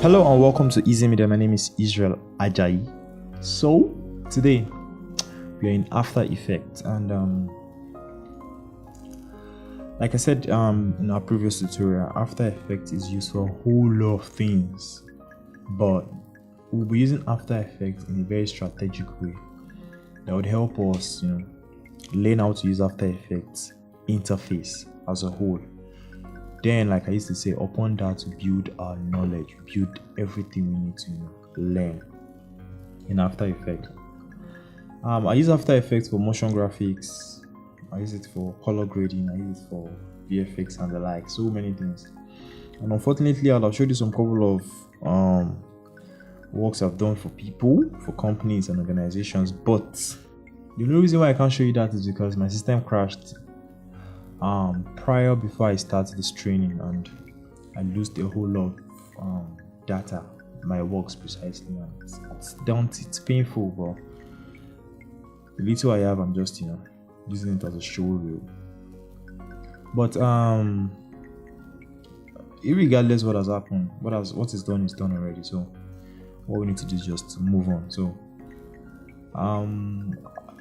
Hello and welcome to IszyMedia. My name is Israel Ajayi. So today we are in After Effects, and like I said in our previous tutorial, After Effects is used for a whole lot of things, but we'll be using After Effects in a very strategic way that would help us, learn how to use After Effects interface as a whole. Then, like I used to say, upon that to build our knowledge, build everything we need to learn in After Effects. I use After Effects for motion graphics. I use it for color grading. I use it for VFX and the like. So many things. And unfortunately, I'll show you some couple of works I've done for people, for companies and organizations. But the only reason why I can't show you that is because my system crashed before I started this training, and I lost a whole lot of data, my works precisely, and it's painful, but the little I have, I'm just using it as a show reel. But irregardless what has happened, what is done is done already. So what we need to do is just move on. So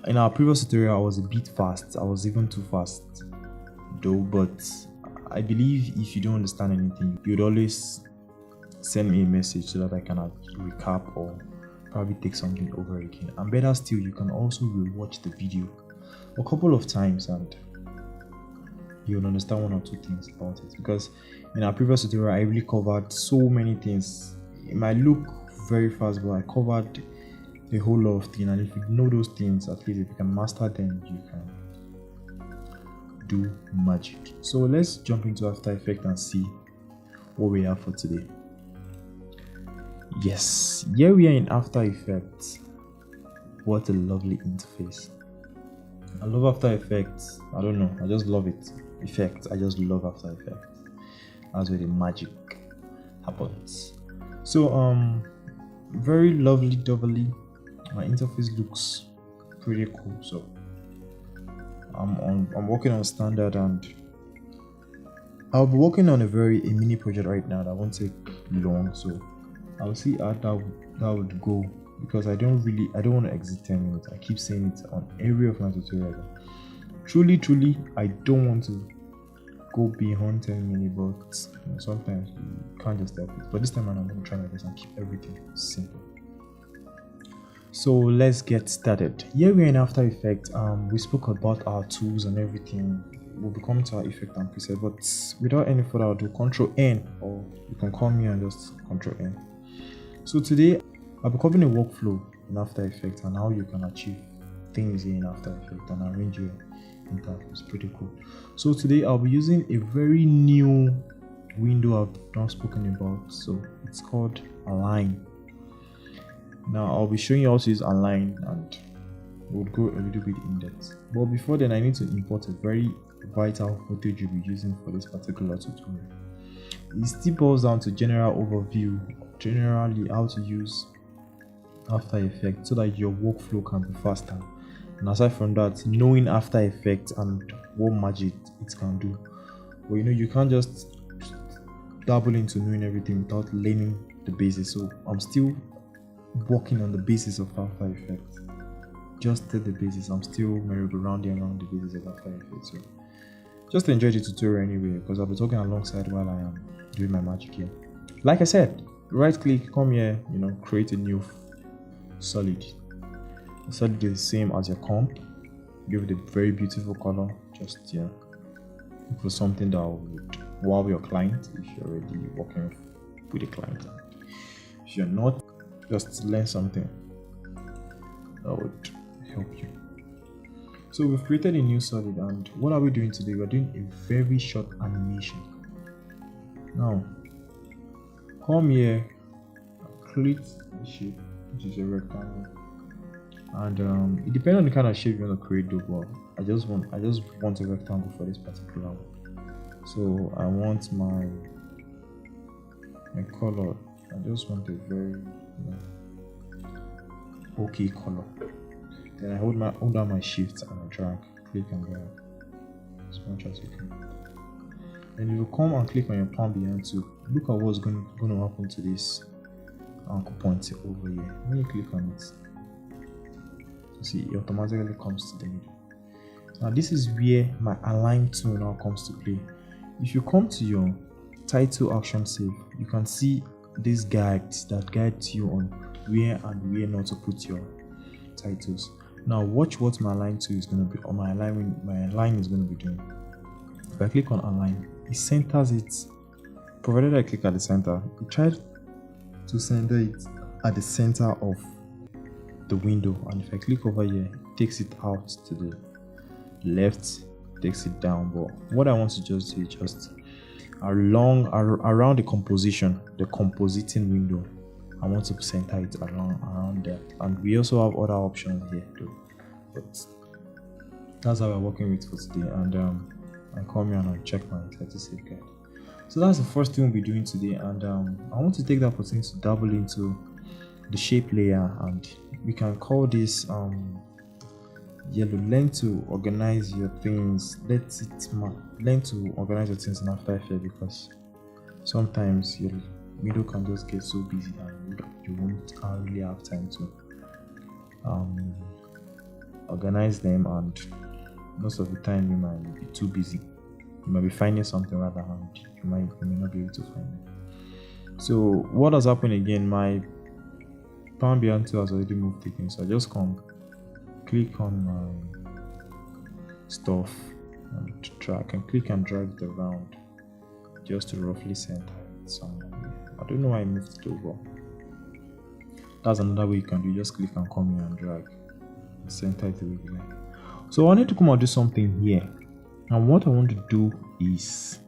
in our previous tutorial, I was a bit fast. I was even too fast though, but I believe if you don't understand anything, you'd always send me a message so that I can recap or probably take something over again. And better still, you can also rewatch the video a couple of times and you'll understand one or two things about it. Because in our previous tutorial, I really covered so many things. It might look very fast, but I covered a whole lot of things, and if you know those things, at least if you can master them, you can do magic. So let's jump into After Effects and see what we have for today. Yes, here we are in After Effects. What a lovely interface. I love After Effects. I don't know, I just love it. I just love After Effects. That's where the magic happens. So very lovely, doubly. My interface looks pretty cool. So I'm working on standard, and I'll be working on a mini project right now that won't take long. So I'll see how that would go, because I don't want to exit 10 minutes. I keep saying it on every of my tutorials. Truly, I don't want to go beyond 10 minutes, but sometimes you can't just help it. But this time I'm going to try my best and keep everything simple. So let's get started. Here we are in After Effects. We spoke about our tools and everything. We'll be coming to our effect and preset, but without any further ado, Control N, or you can call me and just Control N. So today I'll be covering a workflow in After Effects and how you can achieve things in After Effects and arrange your interface. Pretty cool. So today I'll be using a very new window I've not spoken about. So it's called Align. Now I'll be showing you how to use Align, and we'll go a little bit in depth. But before then, I need to import a very vital footage you'll be using for this particular tutorial. It still boils down to general overview, generally how to use After Effects so that your workflow can be faster. And aside from that, knowing After Effects and what magic it can do. But you can't just dabble into knowing everything without learning the basics. So I'm still working on the basis of After Effects. Just the basis. I'm still merry-go-rounding around the basis of After Effects. So just enjoy the tutorial anyway, because I'll be talking alongside while I am doing my magic here. Like I said, right click, come here, create a new solid. The solid is the same as your comp. Give it a very beautiful color. Just look for something that would wow your client if you're already working with a client. If you're not, just learn something that would help you. So we've created a new solid, and what are we doing today? We're doing a very short animation. Now come here, create a shape which is a rectangle, and it depends on the kind of shape you want to create though, but I just want a rectangle for this particular one. So I want my color, I just want a very okay color. Then I hold down my shift and I drag, click and drag as much as you can. Then you will come and click on your palm behind to look at what's going to happen to this anchor point over here. When you click on it, you see it automatically comes to the middle. Now this is where my align tool now comes to play. If you come to your title action save, you can see these guides that guide you on where and where not to put your titles. Now watch what my align tool is going to be, or my align is going to be doing. If I click on align, it centers it. Provided I click at the center, it tries to center it at the center of the window, and if I click over here, it takes it out to the left, takes it down. But what I want to just do is just around the compositing window, I want to center it around that. And we also have other options here too, but that's how we're working with for today. And I come here and I check my title save guide. So that's the first thing we'll be doing today, and I want to take the opportunity to dabble into the shape layer, and we can call this yellow. Learn to organize your things. Learn to organize your things in After Effects, because sometimes your window can just get so busy and you won't really have time to organize them, and most of the time you might be too busy. You might be finding something rather, and you may not be able to find it. So what has happened again? My palm behind tool has already moved again, so I just come click on my stuff and I can click and drag it around just to roughly center it somewhere. I don't know why I moved it over. That's another way you can do. Just click and come here and drag and center it the way you like. So I need to come and do something here, and what I want to do is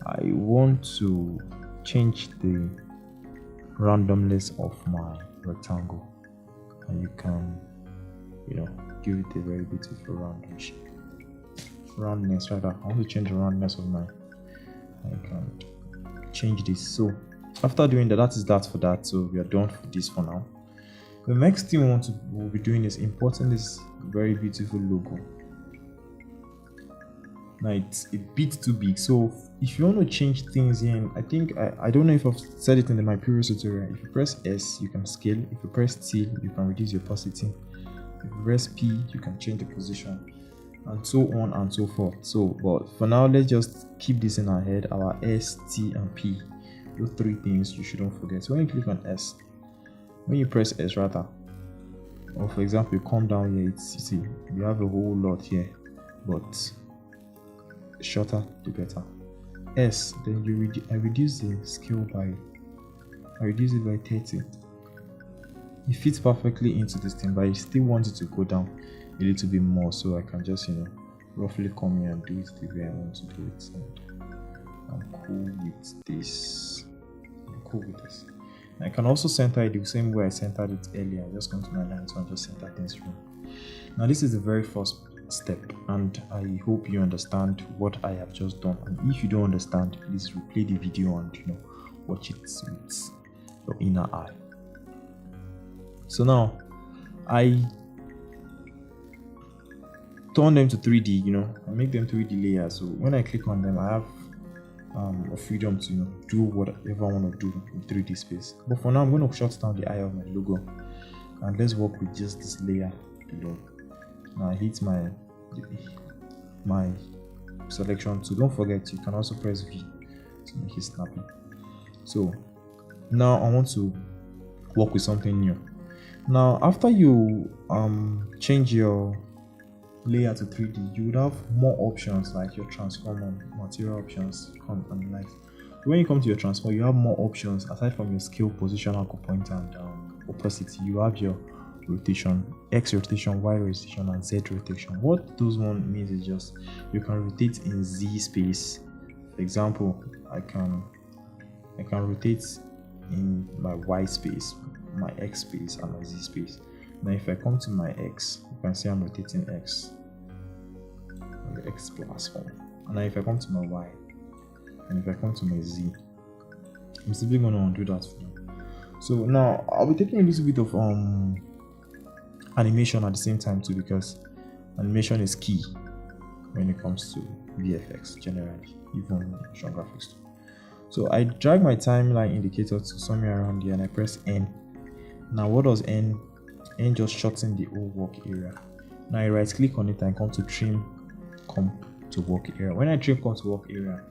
I want to change the randomness of my rectangle, and you can give it a very beautiful roundness rather. I want to change the roundness of mine. I can change this. So after doing that, that is that for that. So we are done for this for now. The next thing we'll be doing is importing this very beautiful logo. Now it's a bit too big, so if you want to change things here, I think I don't know if I've said it in my previous tutorial. If you press S, you can scale. If you press T, you can reduce your opacity. If you press P, you can change the position, and so on and so forth. So but for now, let's just keep this in our head. Our S, T and P, those three things you shouldn't forget. So when you click on S, when you press S rather, or for example you come down here, you see you have a whole lot here, but shorter the better. S, then I reduce the scale I reduce it by 30. It fits perfectly into this thing, but I still want it to go down a little bit more, so I can just roughly come here and do it the way I want to do it. I'm cool with this. I can also center it the same way I centered it earlier. I just come to my line, so I just center things through. Now this is the very first step, and I hope you understand what I have just done. And if you don't understand, please replay the video and watch it with your inner eye. So now I turn them to 3D, I make them 3D layers. So when I click on them, I have a freedom to do whatever I want to do in 3D space. But for now, I'm going to shut down the eye of my logo, and let's work with just this layer below. Now I hit my selection tool. Don't forget, you can also press V to make it snappy. So now I want to work with something new. Now after you change your layer to 3D, you would have more options like your transform and material options come and like. When you come to your transform, you have more options aside from your scale, position, anchor point, and opacity. You have your rotation, X rotation, Y rotation, and Z rotation. What those one means is just you can rotate in Z space. For example, I can rotate in my Y space, my X space, and my Z space. Now if I come to my X, you can see I'm rotating X on the X platform. And now if I come to my Y, and if I come to my Z, I'm simply going to undo that for now. So now I'll be taking a little bit of animation at the same time too, because animation is key when it comes to VFX generally, even motion graphics too. So I drag my timeline indicator to somewhere around here and I press N. Now what does N? N just shorten the whole work area. Now I right click on it and come to trim, come to work area. When I trim come to work area,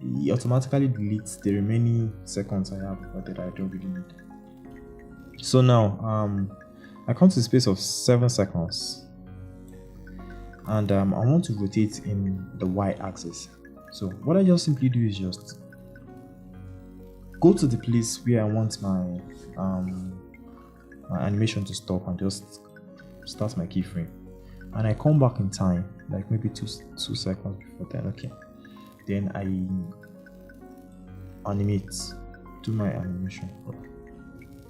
it automatically deletes the remaining seconds I have that I don't really need. So now I come to the space of 7 seconds and I want to rotate in the Y axis. So what I just simply do is just go to the place where I want my animation to stop and just start my keyframe, and I come back in time, like maybe two seconds before that. Okay, then I animate, do my animation,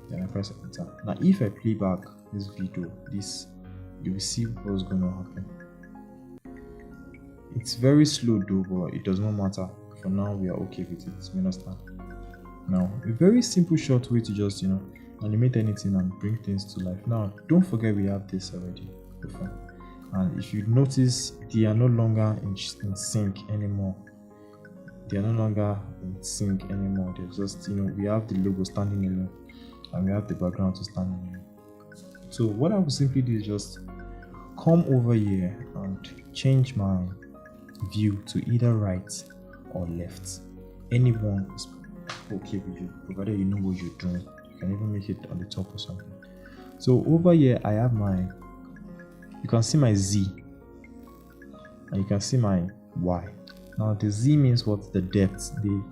then I press enter. Now if I play back this video, you will see what's going to happen. It's very slow though, but it does not matter. For now we are okay with it, you understand? Now a very simple short way to just animate anything and bring things to life. Now don't forget we have this already before, and if you notice, they are no longer in sync anymore. They're just we have the logo standing alone and we have the background to stand alone. So what I will simply do is just come over here and change my view to either right or left. Anyone is okay with you, provided you know what you're doing. You can even make it on the top or something. So over here I have you can see my Z and you can see my Y. Now the Z means what? The depth. The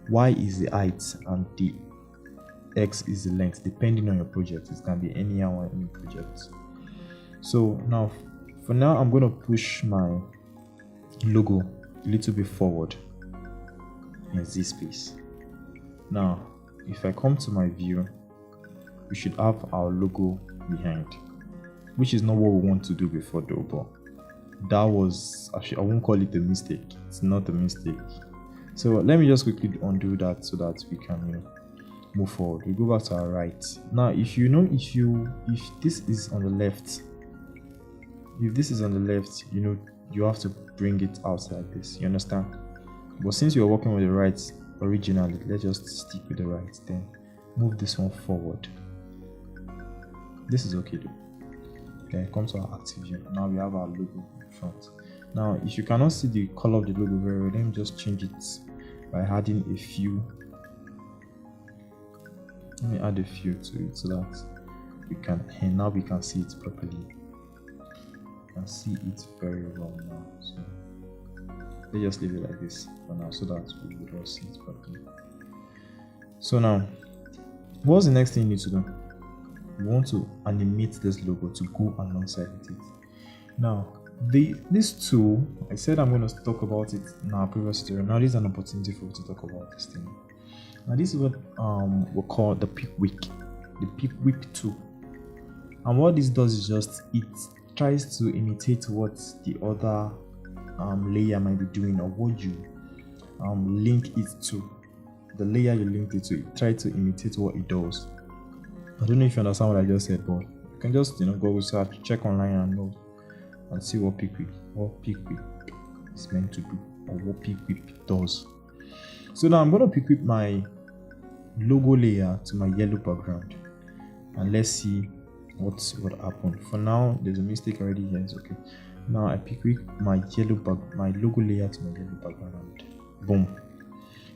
Y is the height and the X is the length, depending on your project. It can be any hour, any project. So now for now I'm going to push my logo a little bit forward in Z space. Now if I come to my view, we should have our logo behind, which is not what we want to do before though, but that was actually, I won't call it a mistake. It's not a mistake. So let me just quickly undo that so that we can move forward. We go back to our right. Now if this is on the left, you have to bring it out like this, you understand? But since you're working with the right originally, let's just stick with the right. Then move this one forward. This is okay though. Then come to our active view. Now we have our logo in front. Now if you cannot see the color of the logo very well, let me just change it by adding a few. Let me add a few to it so that we can see it properly. You can see it very well now. So let's just leave it like this for now so that we will all see it properly. So now, what's the next thing you need to do? You want to animate this logo to go alongside with it. Now, this tool, I said I'm going to talk about it in our previous tutorial. Now, this is an opportunity for you to talk about this thing. Now, this is what we call the pick wick tool. And what this does is just it tries to imitate what the other layer might be doing, or what you link it to. The layer you linked it to, it tries to imitate what it does. I don't know if you understand what I just said, but you can just go search, check online and know and see what pick wick is meant to do, or what pick wick does. So now I'm going to pick wick my logo layer to my yellow background, and let's see what happened. For now, there's a mistake already here. It's okay. Now I pick wick my logo layer to my yellow background, and boom.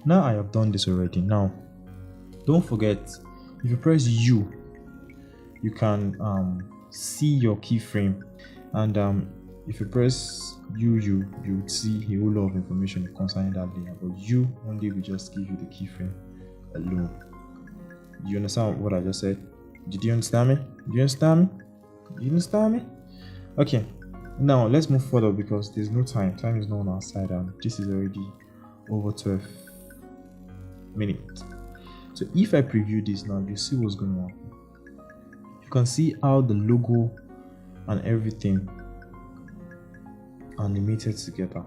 Now I have done this already. Now don't forget, if you press U, you can see your keyframe, and if you press U, you would see a whole lot of information concerning that layer. But U only will just give you the keyframe alone. Do you understand what I just said? Did you understand me? Do you understand me? Okay. Now let's move further because there's no time. Time is not on our side, and this is already over 12 minutes. So if I preview this now, you see what's going on. You can see how the logo and everything animated together.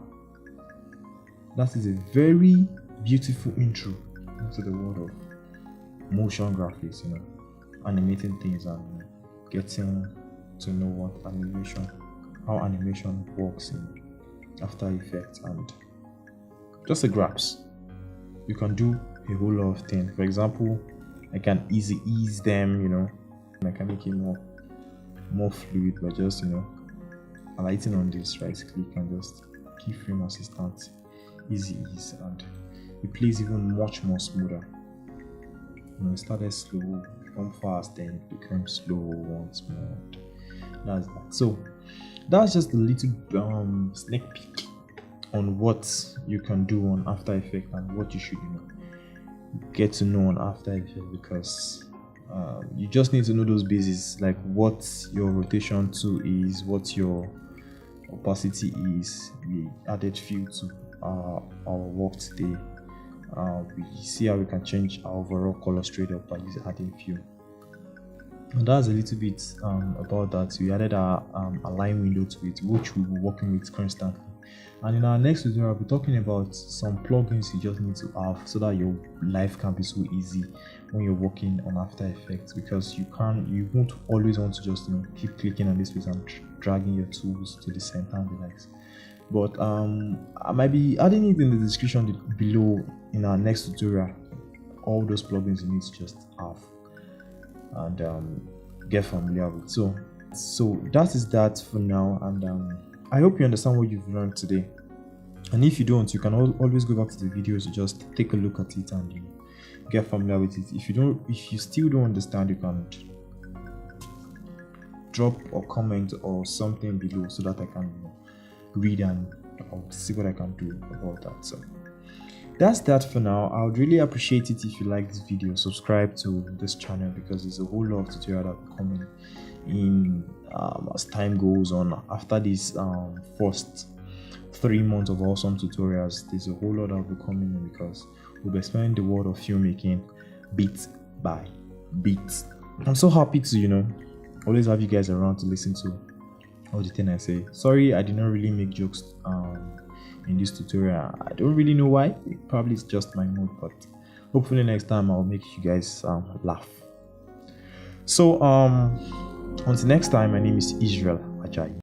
That is a very beautiful intro into the world of motion graphics, animating things and getting to know how animation works in After Effects and just a grasp. You can do a whole lot of things. For example, I can ease them, and I can make it more fluid by just alighting on this, right click and just keyframe assistant, easy ease, and it plays even much more smoother. It started slow, become fast, then it became slow once more. That's that. So that's just a little sneak peek on what you can do on After Effects and what you should get to know on After Effects, because you just need to know those basics, like what your rotation tool is, what your opacity is. We added few to our work today. We see how we can change our overall color straight up by using adding few. And that's a little bit about that. We added our align window to it, which we'll be working with constantly. And in our next video, I'll be talking about some plugins you just need to have so that your life can be so easy when you're working on After Effects, because you won't always want to just keep clicking on this place and dragging your tools to the center and the likes. But I might be adding it in the description below in our next tutorial, all those plugins you need to just have and get familiar with. So that is that for now, and I hope you understand what you've learned today. And if you don't, you can always go back to the videos to just take a look at it and get familiar with it. If you still don't understand, you can drop a comment or something below so that I can read and see what I can do about that. So that's that for now. I would really appreciate it if you like this video. Subscribe to this channel, because there's a whole lot of tutorial that will come in as time goes on. After this first 3 months of awesome tutorials, there's a whole lot that will be coming in, because we'll be exploring the world of filmmaking bit by bit. I'm so happy to always have you guys around to listen to all the things I say. Sorry I did not really make jokes in this tutorial. I don't really know why. Probably it's just my mood, but hopefully next time I'll make you guys laugh. So until next time, my name is Israel Ajayi.